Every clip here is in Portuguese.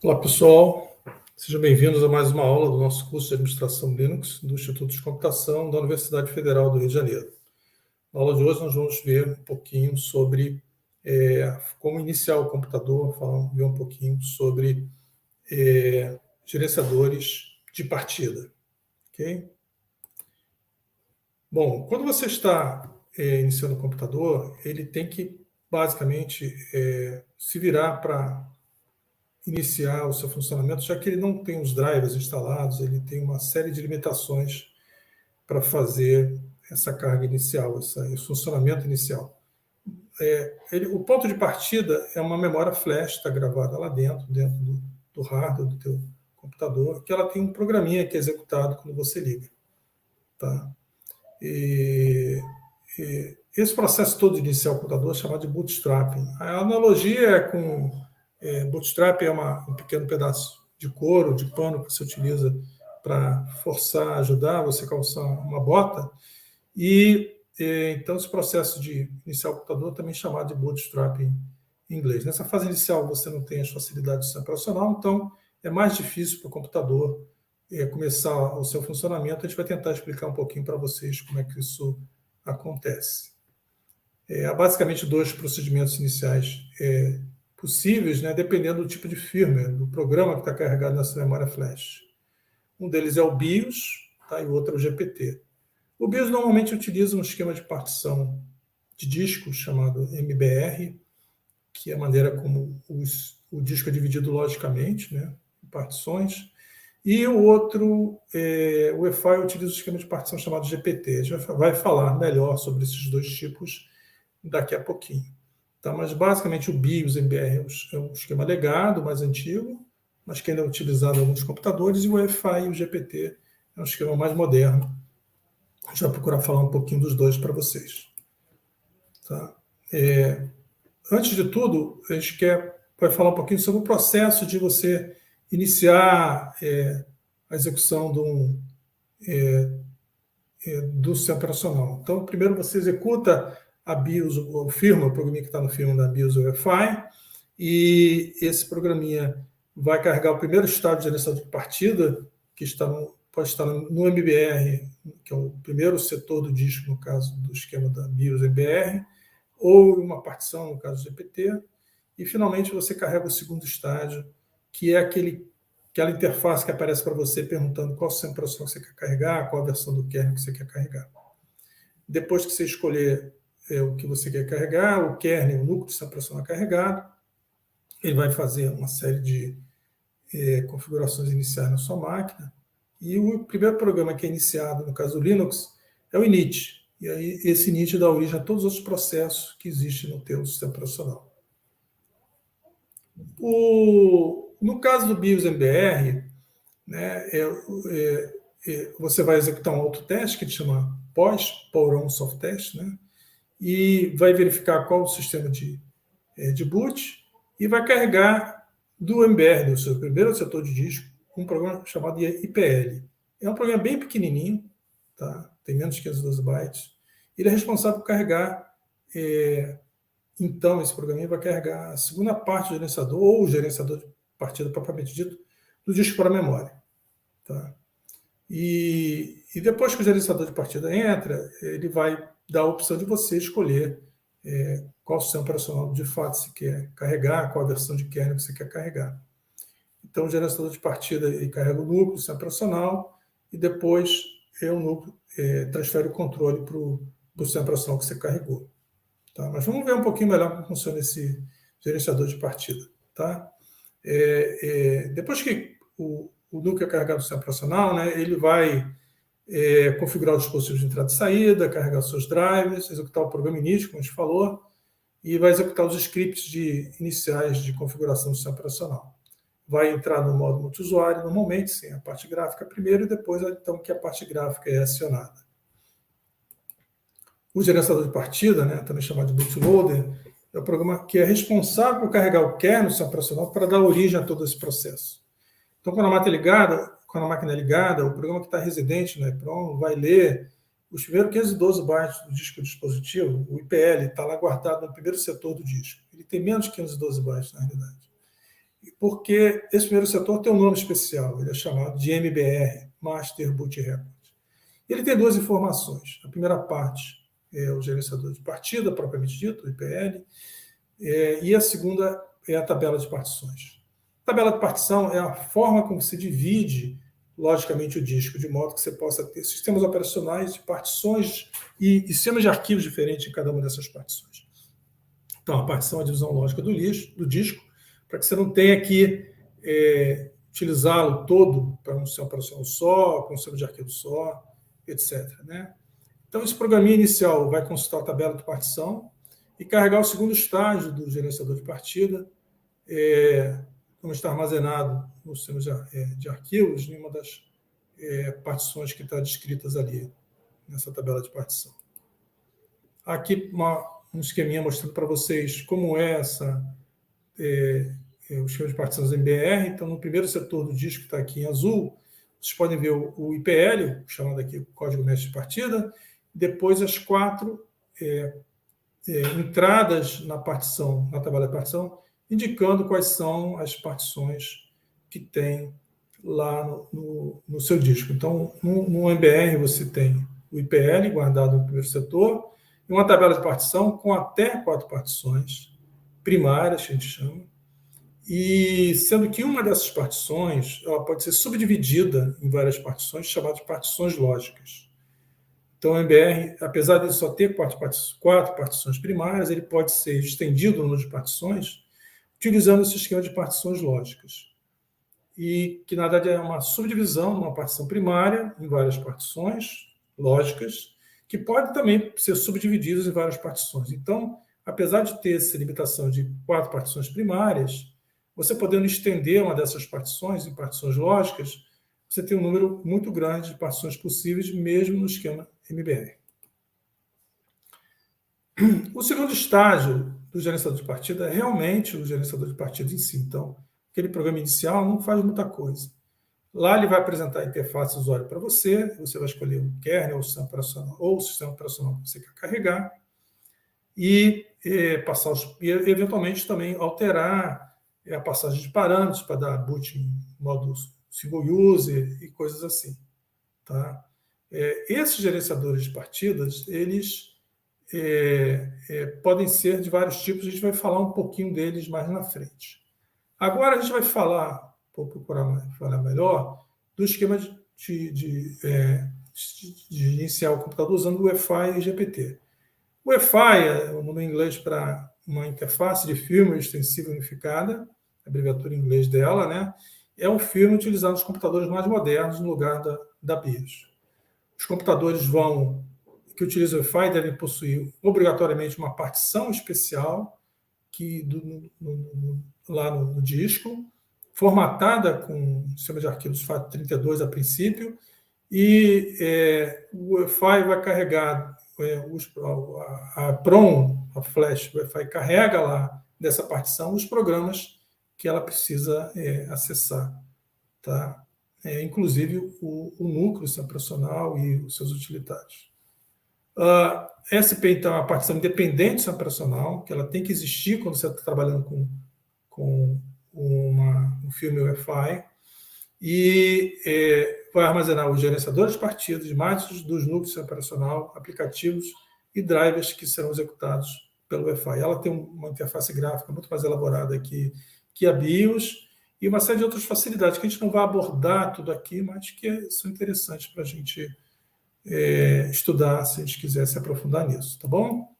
Olá, pessoal. Sejam bem-vindos a mais uma aula do nosso curso de Administração Linux do Instituto de Computação da Universidade Federal do Rio de Janeiro. Na aula de hoje, nós vamos ver um pouquinho sobre como iniciar o computador, ver um pouquinho sobre gerenciadores de partida. Ok? Bom, quando você está iniciando o computador, ele tem que, basicamente, se virar para iniciar o seu funcionamento, já que ele não tem os drivers instalados, ele tem uma série de limitações para fazer essa carga inicial, esse funcionamento inicial. O ponto de partida é uma memória flash, está gravada lá dentro do hardware do teu computador, que ela tem um programinha que é executado quando você liga. Tá? Esse processo todo de iniciar o computador é chamado de bootstrapping. A analogia é com bootstrap é um pequeno pedaço de couro, de pano que você utiliza para forçar, ajudar você a calçar uma bota. Então, esse processo de iniciar o computador também é chamado de bootstrapping em inglês. Nessa fase inicial, você não tem as facilidades do sistema operacional, então é mais difícil para o computador começar o seu funcionamento. A gente vai tentar explicar um pouquinho para vocês como é que isso acontece. Há basicamente dois procedimentos iniciais possíveis, né, dependendo do tipo de firmware, do programa que está carregado nessa memória flash. Um deles é o BIOS, tá, e o outro é o GPT. O BIOS normalmente utiliza um esquema de partição de disco chamado MBR, que é a maneira como o disco é dividido logicamente, né, em partições. E o outro, o EFI, utiliza o esquema de partição chamado GPT. A gente vai falar melhor sobre esses dois tipos daqui a pouquinho. Tá? Mas, basicamente, o BIOS MBR é um esquema legado, mais antigo, mas que ainda é utilizado em alguns computadores, e o EFI e o GPT é um esquema mais moderno. A gente vai procurar falar um pouquinho dos dois para vocês. Tá? Antes de tudo, a gente vai falar um pouquinho sobre o processo de você iniciar a execução do sistema operacional. Então, primeiro você executa a BIOS, o programinha que está no firmware da BIOS UEFI, e esse programinha vai carregar o primeiro estado de gerenciador de partida, que pode estar no MBR, que é o primeiro setor do disco, no caso do esquema da BIOS MBR, ou uma partição, no caso do GPT, e finalmente você carrega o segundo estágio, que é aquela interface que aparece para você perguntando qual sistema operacional você quer carregar, qual a versão do kernel que você quer carregar. Depois que você escolher o que você quer carregar, o kernel, o núcleo do sistema operacional carregado, ele vai fazer uma série de configurações iniciais na sua máquina, e o primeiro programa que é iniciado, no caso do Linux, é o init. E aí esse init dá origem a todos os outros processos que existem no teu sistema operacional. No caso do BIOS MBR, né, você vai executar um autoteste que a gente chama POS, Power On Soft Test, né, e vai verificar qual o sistema de boot, e vai carregar do MBR, do seu primeiro setor de disco, um programa chamado IPL. É um programa bem pequenininho, tá? Tem menos de 512 bytes. Ele é responsável por carregar, então, esse programinha vai carregar a segunda parte do gerenciador, ou o gerenciador de partida propriamente dito, do disco para a memória. Tá? E depois que o gerenciador de partida entra, ele vai dar a opção de você escolher qual sistema operacional de fato você quer carregar, qual a versão de kernel que você quer carregar. Então, o gerenciador de partida ele carrega o núcleo, o sistema operacional, e depois o núcleo transfere o controle para o sistema operacional que você carregou. Tá? Mas vamos ver um pouquinho melhor como funciona esse gerenciador de partida. Tá? Depois que o núcleo é carregado no sistema operacional, né, ele vai configurar os dispositivos de entrada e saída, carregar seus drivers, executar o programa init, como a gente falou, e vai executar os scripts iniciais de configuração do sistema operacional. Vai entrar no modo multiusuário, normalmente, sem a parte gráfica primeiro, e depois, então, que a parte gráfica é acionada. O gerenciador de partida, né, também chamado de bootloader, é o programa que é responsável por carregar o kernel do sistema operacional para dar origem a todo esse processo. Então, quando a máquina é ligada, o programa que está residente no EEPROM vai ler os primeiros 512 bytes do disco do dispositivo. O IPL está lá guardado no primeiro setor do disco. Ele tem menos de 512 bytes, na realidade. porque esse primeiro setor tem um nome especial, ele é chamado de MBR, Master Boot Record. Ele tem duas informações. A primeira parte é o gerenciador de partida, propriamente dito, o IPL, e a segunda é a tabela de partições. A tabela de partição é a forma como se divide, logicamente, o disco, de modo que você possa ter sistemas operacionais de partições e sistemas de arquivos diferentes em cada uma dessas partições. Então, a partição é a divisão lógica do disco, para que você não tenha que utilizá-lo todo para um sistema operacional só, com um sistema de arquivo só, etc. Né? Então, esse programinha inicial vai consultar a tabela de partição e carregar o segundo estágio do gerenciador de partida, como está armazenado no sistema de arquivos, em uma das partições que está descritas ali, nessa tabela de partição. Aqui um esqueminha mostrando para vocês como é o esquema de partições MBR. Então, no primeiro setor do disco, que está aqui em azul, vocês podem ver o IPL, chamado aqui Código Mestre de Partida, depois as 4 entradas na partição, na tabela de partição, indicando quais são as partições que tem lá no seu disco. Então, no MBR você tem o IPL guardado no primeiro setor, e uma tabela de partição com até 4 partições primárias, que a gente chama, e sendo que uma dessas partições ela pode ser subdividida em várias partições, chamadas de partições lógicas. Então, o MBR, apesar de só ter 4 partições primárias, ele pode ser estendido no número de partições utilizando esse esquema de partições lógicas. E que, na verdade, é uma subdivisão de uma partição primária em várias partições lógicas, que pode também ser subdivididas em várias partições. Então, apesar de ter essa limitação de 4 partições primárias, você podendo estender uma dessas partições em partições lógicas, você tem um número muito grande de partições possíveis, mesmo no esquema MBR. O segundo estágio do gerenciador de partida é realmente o gerenciador de partida em si. Então, aquele programa inicial não faz muita coisa. Lá ele vai apresentar a interface do usuário para você vai escolher o kernel, o sistema operacional, ou o sistema operacional que você quer carregar, e eventualmente também alterar a passagem de parâmetros para dar boot em modo single user e coisas assim. Tá? Esses gerenciadores de partidas, eles podem ser de vários tipos, a gente vai falar um pouquinho deles mais na frente. Agora a gente vai falar, vou procurar falar melhor, do esquema de iniciar o computador usando o UEFI e GPT. O UEFI é o nome em inglês para uma interface de firmware extensiva unificada, a abreviatura em inglês dela, né? É um firmware utilizado nos computadores mais modernos no lugar da BIOS. Os computadores que utilizam o UEFI devem possuir obrigatoriamente uma partição especial lá no disco, formatada com o sistema de arquivos FAT32 a princípio, e o UEFI vai carregar a PROM, a flash, o UEFI carrega lá dessa partição os programas que ela precisa acessar, tá? Inclusive o núcleo operacional e os seus utilitários. SP, então, é uma partição independente do sistema operacional, que ela tem que existir quando você está trabalhando com um filme UEFI, e vai armazenar os gerenciadores de partidas, imagens dos núcleos do sistema operacional, aplicativos e drivers que serão executados pelo UEFI. Ela tem uma interface gráfica muito mais elaborada que a BIOS, e uma série de outras facilidades que a gente não vai abordar tudo aqui, mas que são interessantes para a gente estudar, se a gente quiser se aprofundar nisso, tá bom?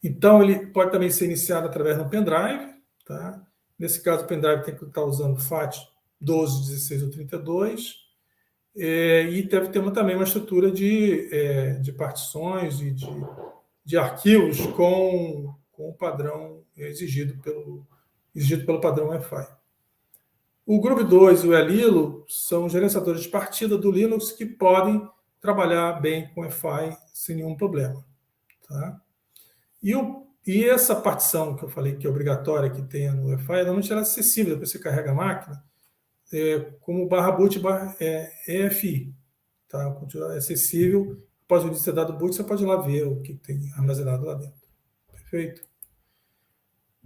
Então, ele pode também ser iniciado através de um pendrive, tá? Nesse caso, o pendrive tem que estar usando FAT 12, 16 ou 32, e deve ter também uma estrutura de partições e de arquivos com o padrão exigido pelo padrão UEFI. O Groove 2 e o Elilo são gerenciadores de partida do Linux que podem trabalhar bem com UEFI sem nenhum problema. Tá? E essa partição que eu falei que é obrigatória que tem no UEFI, normalmente ela é acessível, depois você carrega a máquina, como /boot EFI. Tá? É acessível, após o ser dado boot, você pode ir lá ver o que tem armazenado lá dentro. Perfeito?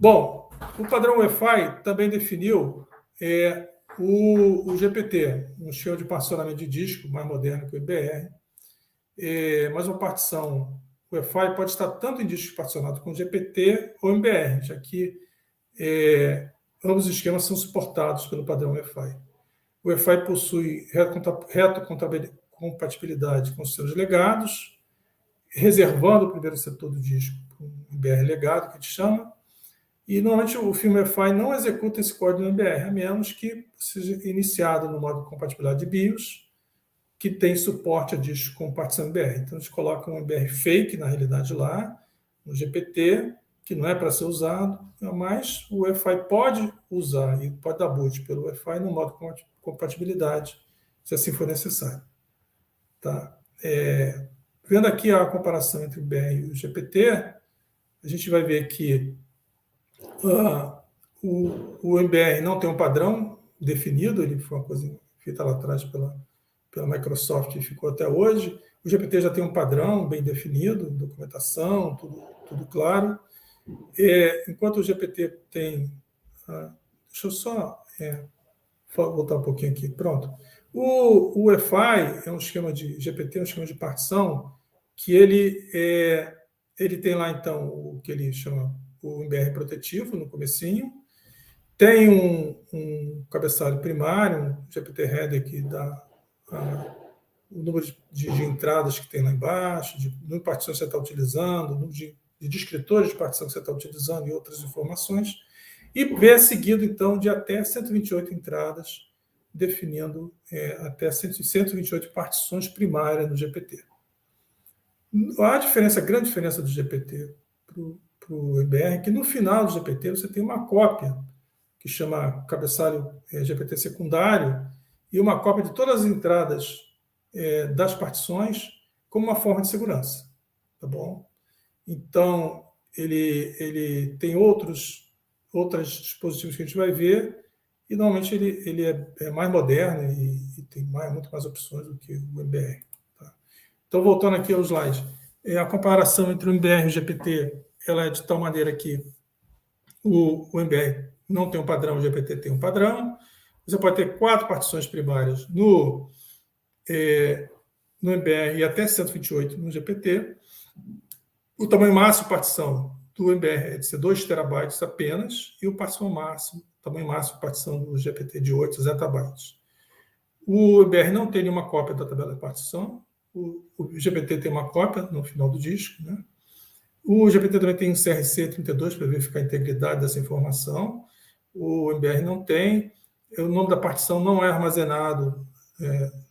Bom, o padrão Wi-Fi também definiu o GPT, um esquema de particionamento de disco mais moderno que o MBR, mas uma partição Wi-Fi pode estar tanto em disco particionado com GPT ou MBR, já que ambos os esquemas são suportados pelo padrão Wi-Fi. O Wi-Fi possui retrocompatibilidade com os seus legados, reservando o primeiro setor do disco para um MBR legado, que a gente chama, e normalmente o firmware Wi-Fi não executa esse código no MBR, a menos que seja iniciado no modo de compatibilidade de BIOS, que tem suporte a disco com partição MBR. Então, a gente coloca um MBR fake, na realidade, lá, no GPT, que não é para ser usado, mas o Wi-Fi pode usar e pode dar boot pelo Wi-Fi no modo de compatibilidade, se assim for necessário. Tá? Vendo aqui a comparação entre o MBR e o GPT, a gente vai ver que o MBR não tem um padrão definido, ele foi uma coisa feita lá atrás pela Microsoft e ficou até hoje. O GPT já tem um padrão bem definido, documentação, tudo claro. Enquanto o GPT tem... deixa eu só voltar um pouquinho aqui. Pronto. O Wi-Fi é um esquema de... GPT é um esquema de partição que ele tem lá, então, o que ele chama o MBR protetivo no comecinho. Tem um cabeçalho primário, um GPT header que dá o número de entradas que tem lá embaixo, de número de partições que você está utilizando, o número de descritores de partição que você está utilizando e outras informações. E é seguido, então, de até 128 entradas, definindo até 128 partições primárias no GPT. A grande diferença do GPT para o MBR é que no final do GPT você tem uma cópia, que chama cabeçalho GPT secundário, e uma cópia de todas as entradas das partições como uma forma de segurança. Tá bom? Então, ele tem outros dispositivos que a gente vai ver, e normalmente ele é mais moderno e tem muito mais opções do que o MBR. Tá? Então, voltando aqui ao slide, a comparação entre o MBR e o GPT ela é de tal maneira que o MBR não tem um padrão, o GPT tem um padrão. Você pode ter 4 partições primárias no MBR e até 128 no GPT. O tamanho máximo de partição do MBR é de ser 2 terabytes apenas, e o tamanho máximo de partição do GPT de 8 zettabytes. O MBR não tem nenhuma cópia da tabela de partição, o GPT tem uma cópia no final do disco, né? O GPT também tem um CRC32 para verificar a integridade dessa informação. O MBR não tem. O nome da partição não é armazenado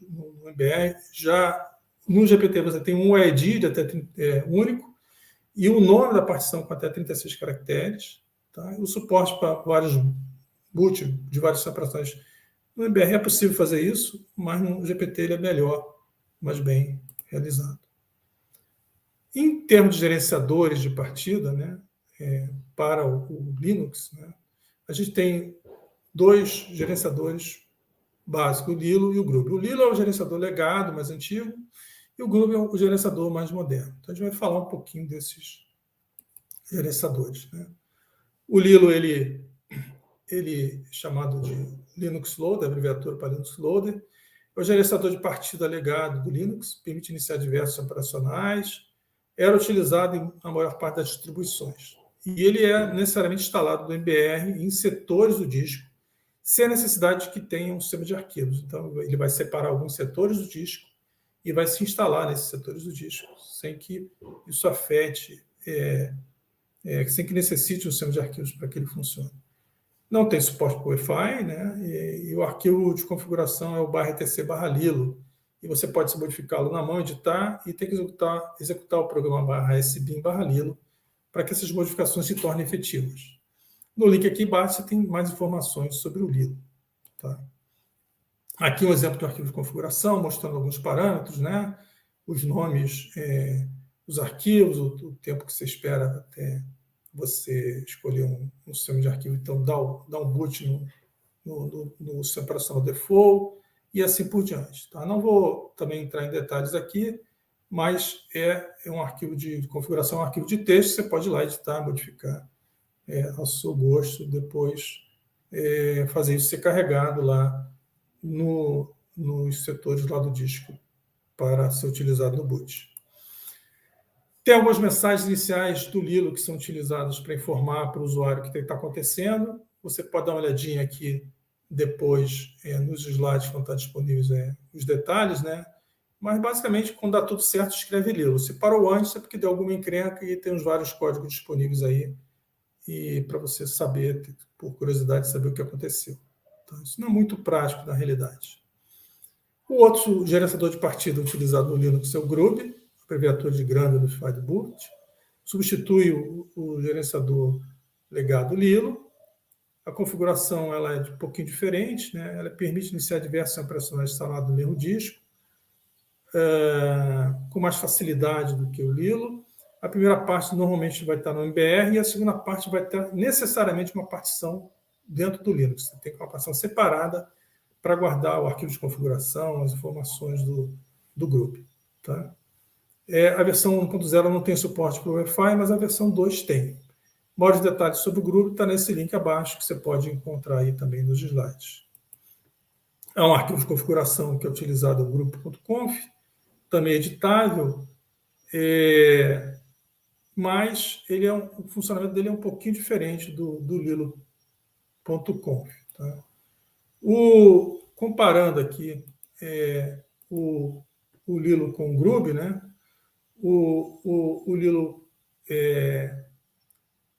no MBR. Já no GPT você tem um UID de até único e o nome da partição com até 36 caracteres. Tá? O suporte para vários boot de várias separações. No MBR é possível fazer isso, mas no GPT ele é melhor, mas bem realizado. Em termos de gerenciadores de partida, né, para o Linux, né, a gente tem 2 gerenciadores básicos, o Lilo e o Groove. O Lilo é o gerenciador legado, mais antigo, e o Groove é o gerenciador mais moderno. Então, a gente vai falar um pouquinho desses gerenciadores. Né. O Lilo, ele é chamado de Linux Loader, abreviatura para Linux Loader, é o gerenciador de partida legado do Linux, permite iniciar diversos operacionais, era utilizado na maior parte das distribuições. E ele é necessariamente instalado no MBR em setores do disco, sem a necessidade de que tenha um sistema de arquivos. Então, ele vai separar alguns setores do disco e vai se instalar nesses setores do disco, sem que isso afete, sem que necessite um sistema de arquivos para que ele funcione. Não tem suporte para o Wi-Fi, né? E o arquivo de configuração é o /etc/lilo. E você pode modificá-lo na mão, editar e ter que executar o programa /sbin/lilo para que essas modificações se tornem efetivas. No link aqui embaixo você tem mais informações sobre o Lilo. Tá? Aqui um exemplo do arquivo de configuração, mostrando alguns parâmetros, né? Os nomes dos arquivos, o tempo que você espera até você escolher um sistema de arquivo, então dá um boot no sistema operacional default, e assim por diante. Tá? Não vou também entrar em detalhes aqui, mas é um arquivo de configuração, um arquivo de texto, você pode ir lá editar, modificar ao seu gosto, depois fazer isso ser carregado lá nos setores lá do disco para ser utilizado no boot. Tem algumas mensagens iniciais do Lilo que são utilizadas para informar para o usuário o que está acontecendo. Você pode dar uma olhadinha aqui depois nos slides que vão estar disponíveis os detalhes, né? Mas, basicamente, quando dá tudo certo, escreve Lilo. Se parou antes, é porque deu alguma encrenca e tem os vários códigos disponíveis aí e para você saber, por curiosidade, saber o que aconteceu. Então, isso não é muito prático na realidade. O outro gerenciador de partida utilizado no Linux é o Grub, abreviatura de Grande Unified Boot. Substitui o gerenciador legado Lilo. A configuração ela é um pouquinho diferente, né? Ela permite iniciar diversos operacionais instalados no mesmo disco, com mais facilidade do que o Lilo. A primeira parte normalmente vai estar no MBR e a segunda parte vai ter necessariamente uma partição dentro do Linux. Você tem uma partição separada para guardar o arquivo de configuração, as informações do grupo. Tá? A versão 1.0 não tem suporte para o Wi-Fi, mas a versão 2 tem. Maiores detalhes sobre o grupo está nesse link abaixo, que você pode encontrar aí também nos slides. É um arquivo de configuração que é utilizado no grupo.conf, também editável, mas o funcionamento dele é um pouquinho diferente do Lilo.conf. Tá? Comparando aqui o Lilo com o Grub, né? O Lilo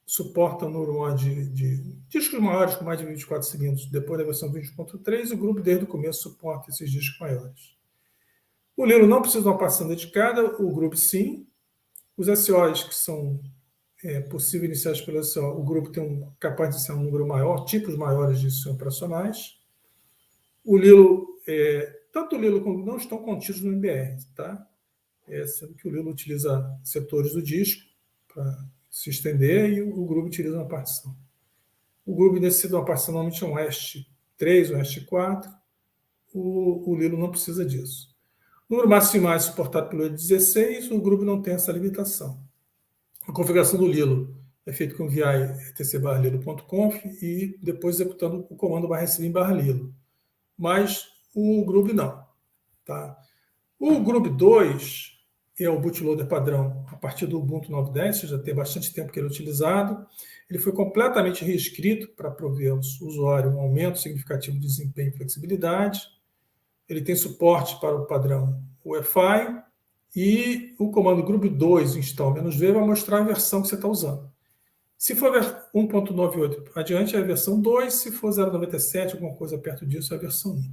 suporta um número de discos maiores com mais de 24 cilindros depois da versão 20.3 e o Grub desde o começo suporta esses discos maiores. O Lilo não precisa de uma partição dedicada, o Grub sim. Os SOs que são possíveis iniciados pelo SO, o grupo tem capaz de ser um número maior, tipos maiores de sistemas operacionais. O Lilo, tanto o Lilo como não estão contidos no MBR, tá? Sendo que o Lilo utiliza setores do disco para se estender e o grupo utiliza uma partição. O grupo necessita de uma partição normalmente um EST 3 ou EST 4. O Lilo não precisa disso. O número máximo suportado pelo 16, o grupo não tem essa limitação. A configuração do Lilo é feita com vi etc/lilo.conf e depois executando o comando /sbin/lilo. Mas o Grub não. Tá? O Grub 2 é o bootloader padrão a partir do Ubuntu 9.10, já tem bastante tempo que ele é utilizado. Ele foi completamente reescrito para prover ao usuário um aumento significativo de desempenho e flexibilidade. Ele tem suporte para o padrão UEFI e o comando Grub2 install-v vai mostrar a versão que você está usando. Se for 1.98 adiante, é a versão 2. Se for 0.97, alguma coisa perto disso, é a versão 1.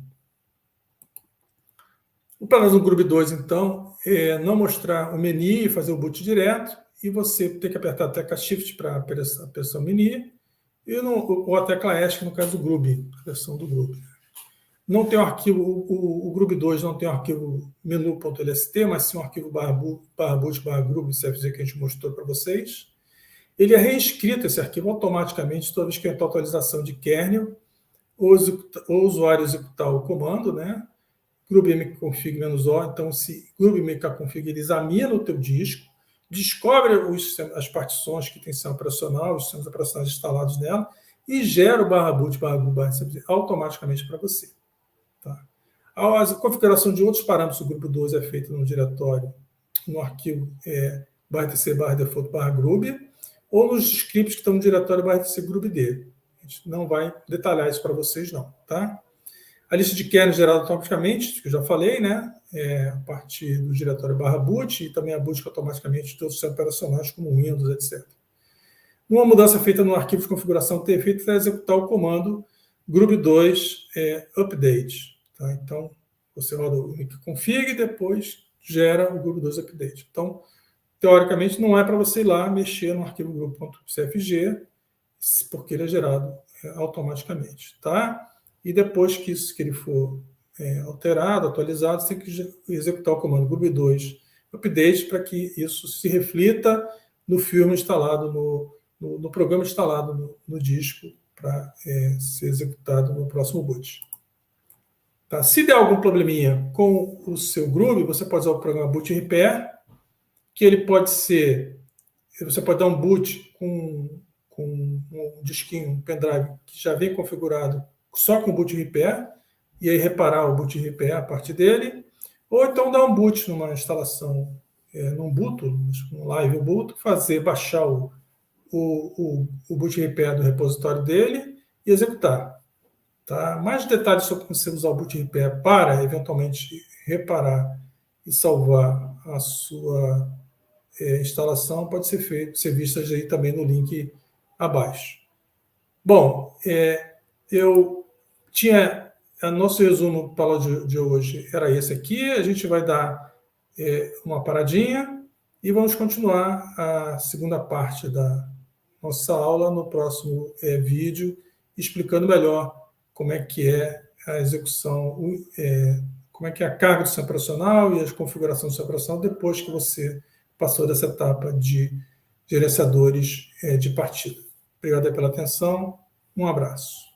O padrão do Grub2, então, é não mostrar o menu e fazer o boot direto, e você tem que apertar a tecla Shift para apertar o menu, ou a tecla ESC, no caso do Grub, a versão do Grub. Não tem um arquivo, o Grub2 não tem um arquivo menu.lst, mas sim um arquivo /boot/grub CFG que a gente mostrou para vocês. Ele é reescrito, esse arquivo, automaticamente, toda vez que entra a atualização de kernel, ou o usuário executar o comando, né? grubmkconfig-o, então se grubmkconfig ele examina o teu disco, descobre as partições que tem sistema operacional, os sistemas operacionais instalados nela, e gera o /boot/grub automaticamente para você. Tá? A configuração de outros parâmetros do grupo 2 é feita no diretório, no arquivo /tc/default/grub, ou nos scripts que estão no diretório /tc/grubd. A gente não vai detalhar isso para vocês, não. Tá? A lista de kernel gerada automaticamente, que eu já falei, né? A partir do diretório /boot, e também a busca automaticamente de todos os sistemas operacionais, como Windows, etc. Uma mudança feita no arquivo de configuração ter feito é executar o comando grub2 update. Tá? Então, você roda o config e depois gera o grub2 update. Então, teoricamente, não é para você ir lá mexer no arquivo grub.cfg, porque ele é gerado automaticamente. Tá? E depois que ele for alterado, atualizado, você tem que executar o comando grub2 update para que isso se reflita no filme instalado, no programa instalado no disco, para ser executado no próximo boot. Tá? Se der algum probleminha com o seu Grub, você pode usar o programa Boot Repair, que ele pode ser... Você pode dar um boot com um disquinho, um pendrive que já vem configurado só com o boot repair, e aí reparar o boot repair a partir dele, ou então dar um boot numa instalação, num Ubuntu, um Live Ubuntu, baixar o boot repair do repositório dele e executar. Tá? Mais detalhes sobre como você usar o boot repair para, eventualmente, reparar e salvar a sua instalação pode ser vistas aí também no link abaixo. Bom, eu tinha... Nosso resumo para a aula de hoje era esse aqui. A gente vai dar uma paradinha e vamos continuar a segunda parte da nossa aula no próximo vídeo, explicando melhor como é que é a execução, como é que é a carga do sistema operacional e as configurações do sistema operacional depois que você passou dessa etapa de gerenciadores de partida. Obrigado pela atenção, um abraço.